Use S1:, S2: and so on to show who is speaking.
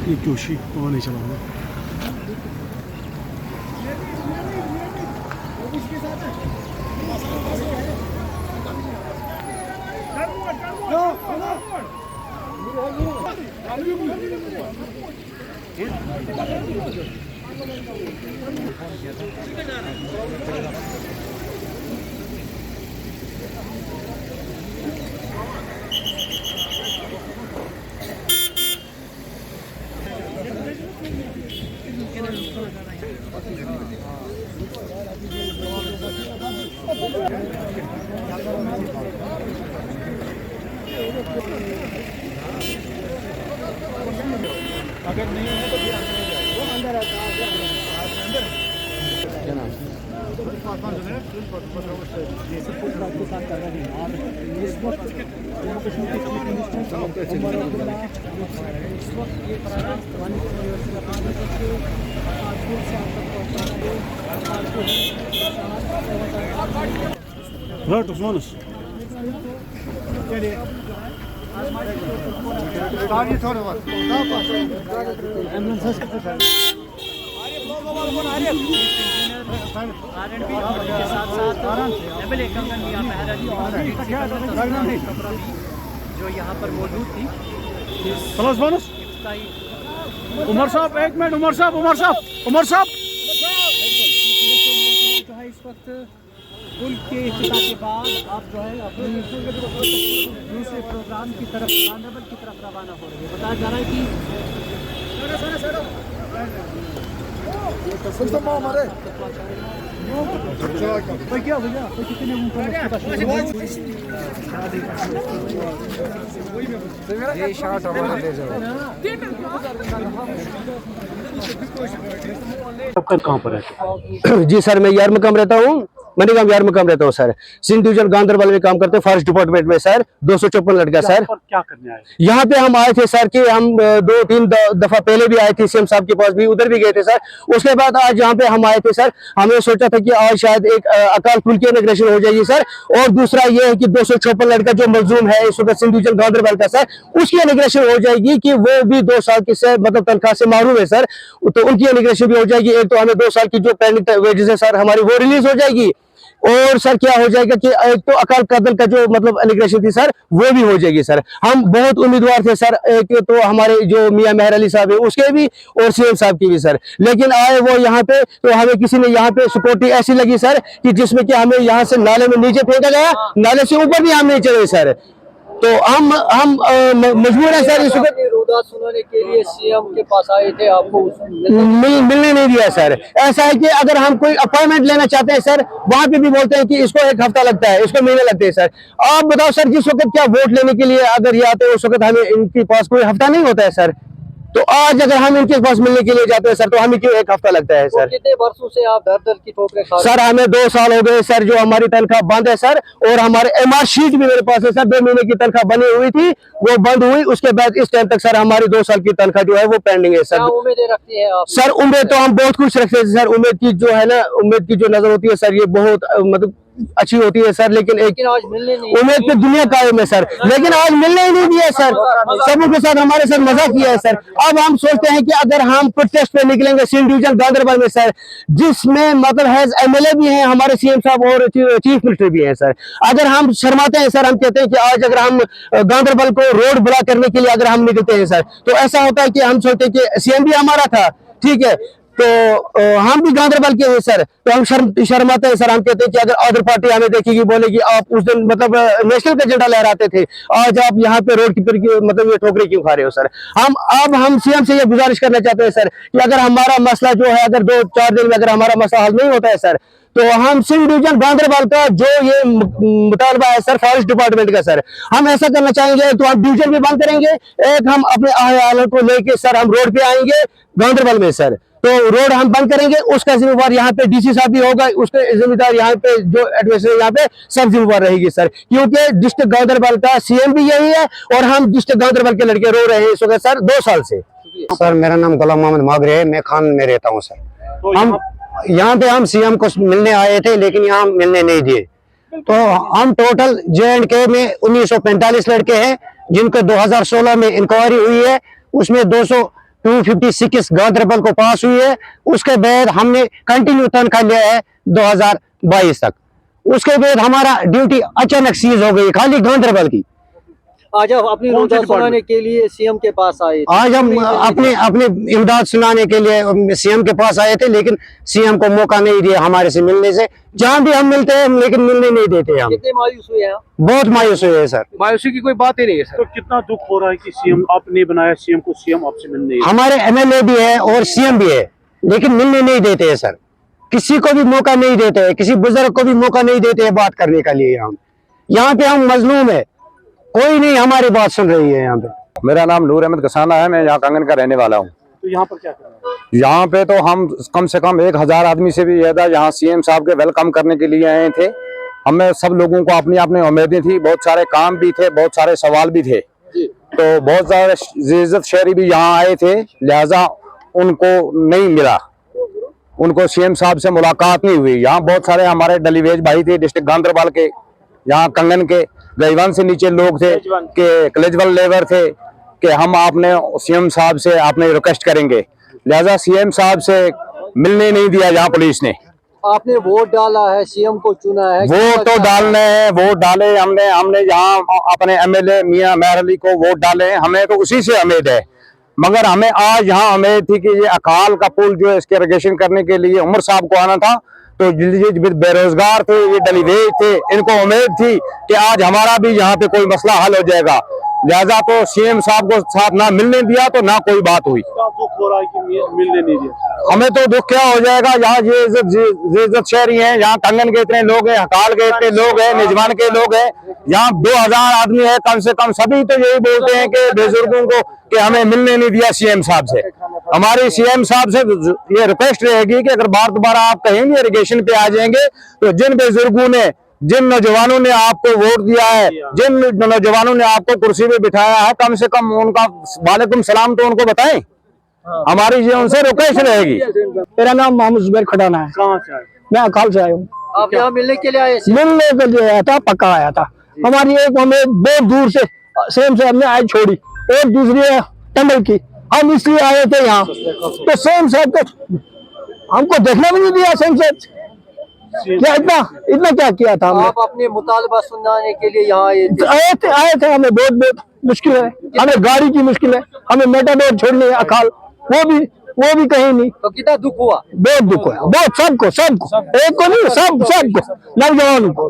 S1: ये जोशी वो नहीं चला हुआ।
S2: अगर नहीं है तो फिर अंदर आता है अंदर क्या नाम ये सब कुछ बात के साथ कर रहे हैं और इस वक्त जम्मू कश्मीर के चीफ मिनिस्टर इस वक्त ये प्रोग्राम कानपुर से आप तक पहुँचा रहे हैं जो यहाँ पर मौजूद थी।
S1: उमर साहब एक मिनट, उमर साहब
S2: जो है इस वक्त पुल के इफ्तिताह के बाद आप जो है अपनी दूसरे प्रोग्राम की तरफ गांधरबल की तरफ रवाना हो रही है। बताया जा रहा है कि
S1: कहाँ पर है?
S3: जी सर, मैं यार मकाम रहता हूँ, मनीगाम यार मकाम रहता हूँ सर। सिंध डिवीजन गांधरबल में काम करते हैं, फॉरेस्ट डिपार्टमेंट में सर। 254 लड़का सर।
S1: क्या करने आए?
S3: यहाँ पे हम आए थे सर कि हम 2-3 दफा पहले भी आए थे सीएम साहब के पास भी, उधर भी गए थे सर। उसके बाद आज यहाँ पे हम आए थे सर। हमने सोचा था कि आज शायद एक अकाल पुल की इनॉग्रेशन हो जाएगी सर, और दूसरा ये है कि 254 लड़का जो मजलूम है इस वक्त सिंध डिवीजन गांधरबल का सर, उसकी इनॉग्रेशन हो जाएगी कि वो भी 2 साल की से मतलब तनख्वाह से महरूम है सर, तो उनकी इनॉग्रेशन भी हो जाएगी। एक तो हमें 2 साल की जो पेंडिंग वेजेस है सर हमारी वो रिलीज हो जाएगी, और सर क्या हो जाएगा कि एक तो अकाल कदल का जो मतलब इनॉग्रेशन थी सर वो भी हो जाएगी सर। हम बहुत उम्मीदवार थे सर, एक तो हमारे जो मियां मेहर अली साहब है उसके भी और सीएम साहब की भी सर, लेकिन आए वो यहाँ पे तो हमें किसी ने यहाँ पे सिक्योरिटी ऐसी लगी सर कि जिसमें कि हमें यहाँ से नाले में नीचे फेंका गया, नाले से ऊपर भी हम नहीं चले सर। तो हम मजबूर है सर। इस वक्त
S2: रोदा सुनाने के लिए सीएम के पास आए थे, आपको
S3: मिलने नहीं दिया सर। ऐसा है कि अगर हम कोई अपॉइंटमेंट लेना चाहते हैं सर, वहां पे भी बोलते हैं कि इसको 1 हफ्ता लगता है, इसको महीने लगते हैं सर। आप बताओ सर, जिस वक्त क्या वोट लेने के लिए अगर ये आते हैं उस वक्त हमें इनके पास कोई हफ्ता नहीं होता है सर, तो आज अगर हम इनके पास मिलने के लिए जाते हैं सर तो हमें क्यों 1 हफ्ता लगता है सर?
S2: कितने वर्षों से आप दर की ठोकरें खा रहे हैं?
S3: सर हमें 2 साल हो गए सर जो हमारी तनख्वाह बंद है सर, और हमारे एमआर शीट भी मेरे पास है सर। 2 महीने की तनख्वाह बनी हुई थी, वो बंद हुई, उसके बाद इस टाइम तक सर हमारी 2 साल की तनख्वाह जो है वो पेंडिंग है सर।
S2: क्या उम्मीदें रखती हैं आप?
S3: सर उम्मीद तो हम बहुत कुछ रखते हैं सर। उम्मीद की जो है ना, उम्मीद की जो नजर होती है सर ये बहुत मतलब अच्छी होती है सर, लेकिन एक
S2: आज मिलने नहीं,
S3: उम्मीद पे दुनिया कायम है सर, लेकिन आज मिलने ही नहीं दिया सर। सबों के साथ हमारे साथ मजाक किया है सर। अब हम सोचते हैं कि अगर हम प्रोटेस्ट पे निकलेंगे सिंध डिवीजन गांधरबल में सर, जिसमें मतलब है एमएलए भी हैं हमारे, सीएम साहब और चीफ मिनिस्टर भी हैं सर, अगर हम शर्माते हैं सर, हम कहते हैं कि आज अगर हम गांधरबल को रोड ब्लॉक करने के लिए अगर हम निकलते हैं सर, तो ऐसा होता है कि हम सोचते हैं कि सीएम भी हमारा था, ठीक है, तो हम भी गांधरबल के हैं सर, तो हम शर्माते हैं सर। हम कहते हैं कि अगर अदर पार्टी हमें देखेगी, बोलेगी आप उस दिन मतलब नेशनल का झंडा लहराते थे, आज आप यहाँ पे रोड की मतलब ये ठोकरे क्यों खा रहे हो सर? हम सीएम से ये गुजारिश करना चाहते हैं सर कि अगर हमारा मसला जो है, अगर 2-4 दिन में अगर हमारा मसला हल नहीं होता है सर, तो हम सिंध डिवीजन गांधरबल का जो ये मुतालबा है सर फॉरेस्ट डिपार्टमेंट का सर, हम ऐसा करना चाहेंगे तो हम डिवीजन भी बंद करेंगे, एक हम अपने आले को लेके सर हम रोड पे आएंगे गांधरबल में सर, तो रोड हम बंद करेंगे, उसका जिम्मेवार यहाँ पे डीसी साहब भी होगा, उसके जिम्मेदार यहाँ पे जो एडमिनिस्ट्रेशन यहाँ पे सब जिम्मेवार रहेगी सर, क्योंकि डिस्ट्रिक्ट गांधरबल का सीएम भी यही है और हम डिस्ट्रिक्ट गांधरबल के लड़के रो रहे हैं इस वक्त सर 2 साल से।
S4: सर मेरा नाम गुलाम मोहम्मद मागरे है, मैं खान में रहता हूँ सर।
S1: तो
S4: हम यहाँ पे हम सीएम को मिलने आए थे लेकिन यहाँ मिलने नहीं दिए। तो हम टोटल J&K में 1945 लड़के हैं जिनको 2016 में इंक्वायरी हुई है, उसमें 256 गांधरबल को पास हुई है। उसके बाद हमने कंटिन्यू तनख्वाह लिया है 2022 तक। उसके बाद हमारा ड्यूटी अचानक सीज हो गई खाली गांधरबल की।
S2: आज आप अपनी रोजा सुनाने के लिए सीएम के पास आए थे।
S4: आज हम अपने इमदाद सुनाने के लिए सीएम के पास आए थे लेकिन सीएम को मौका नहीं दिया हमारे से मिलने से। जहाँ भी हम मिलते हैं लेकिन मिलने नहीं देते हम।
S2: कितने मायूस हुए हैं?
S4: बहुत मायूस हुए हैं सर।
S2: मायूसी की कोई बात ही नहीं है सर।
S1: तो कितना दुख हो रहा है कि सीएम आपने बनाया, सीएम को सीएम आपसे मिलने
S4: हमारे एमएलए भी है और सीएम भी है लेकिन मिलने नहीं देते हैं सर। किसी को भी मौका नहीं देते हैं, किसी बुजुर्ग को भी मौका नहीं देते हैं बात करने के लिए। हम यहाँ पे हम मजलूम है, कोई नहीं हमारी बात सुन रही है यहाँ पे।
S5: मेरा नाम नूर अहमद कसाना है, मैं यहाँ कंगन का रहने वाला हूँ।
S1: तो यहाँ पर क्या कर रहे हैं?
S5: यहाँ पे तो हम कम से कम 1000 आदमी से भी ज्यादा यहाँ सीएम साहब के वेलकम करने के लिए आए थे। हमें सब लोगों को अपनी अपनी उम्मीदें थी, बहुत सारे काम भी थे, बहुत सारे सवाल भी थे। तो बहुत सारे इज्जत शहरी भी यहाँ आए थे, लिहाजा उनको नहीं मिला, उनको सीएम साहब से मुलाकात नहीं हुई। यहाँ बहुत सारे हमारे डलीवेज भाई थे डिस्ट्रिक्ट गांधरबल के, यहाँ कंगन के गईवान से नीचे लोग थे कि कलेजवल लेबर थे कि हम आपने सीएम साहब से आपने रिक्वेस्ट करेंगे, लिहाजा सीएम साहब से मिलने नहीं दिया यहाँ पुलिस ने।
S2: आपने वोट डाला है, सीएम को चुना है,
S5: वोट तो डालने हैं, वोट डाले हमने यहाँ अपने एमएलए मियां मेहर अली को वोट डाले, हमें तो उसी से उम्मीद है। मगर हमें आज यहाँ उम्मीद थी कि ये अकाल का पुल जो है इसके इरिगेशन करने के लिए उमर साहब को आना था, तो ये बेरोजगार थे, ये डलीवेज थे, इनको उम्मीद थी कि आज हमारा भी यहाँ पे कोई मसला हल हो जाएगा। लिहाजा तो सीएम साहब को साथ ना मिलने दिया तो ना कोई बात हुई।
S1: क्या दुख हो रहा है कि मिलने नहीं दिया?
S5: हमें तो दुख क्या हो जाएगा, यहाँ ये इज्जत शहरी हैं, यहाँ कंगन के इतने लोग हैं, हकाल के इतने लोग हैं, निजमान के लोग हैं, यहाँ 2000 आदमी है कम से कम। सभी तो यही बोलते हैं कि बुजुर्गों को कि हमें मिलने नहीं दिया सीएम साहब से। हमारी सीएम साहब से ये रिक्वेस्ट रहेगी कि अगर बार दोबारा आप कहेंगे इरिगेशन पे आ जाएंगे तो जिन बुजुर्गों ने, जिन नौजवानों ने आपको वोट दिया है, जिन नौजवानों ने आपको कुर्सी पे बिठाया है, कम से कम उनका वालेकुम सलाम तो उनको बताएं। हमारी ये उनसे रिक्वेस्ट रहेगी।
S3: मेरा नाम मोहम्मद जुबैर खटाना है,
S1: कहाँ से आए?
S3: मैं अकाल से आया हूँ।
S2: आप यहाँ मिलने के लिए आए?
S3: मिलने के लिए आया था, पक्का आया था। हमारी एक हमें बहुत दूर से सेम से हमने आज छोड़ी, एक दूसरी है टंडल की, हम इसलिए आए थे यहाँ। तो सेम साहब को हमको देखना भी नहीं दिया। सेम साहब क्या इतना क्या किया था हमने?
S2: आप अपने मुतालबा सुनाने के लिए यहाँ
S3: आए थे। हमें बहुत मुश्किल है, हमें गाड़ी की मुश्किल है, हमें मेटाडोर छोड़नी है अकाल, वो भी कहीं नहीं।
S2: तो कितना दुख हुआ?
S3: बहुत दुख है, बहुत सबको एक को नहीं, सबको नौजवानों को।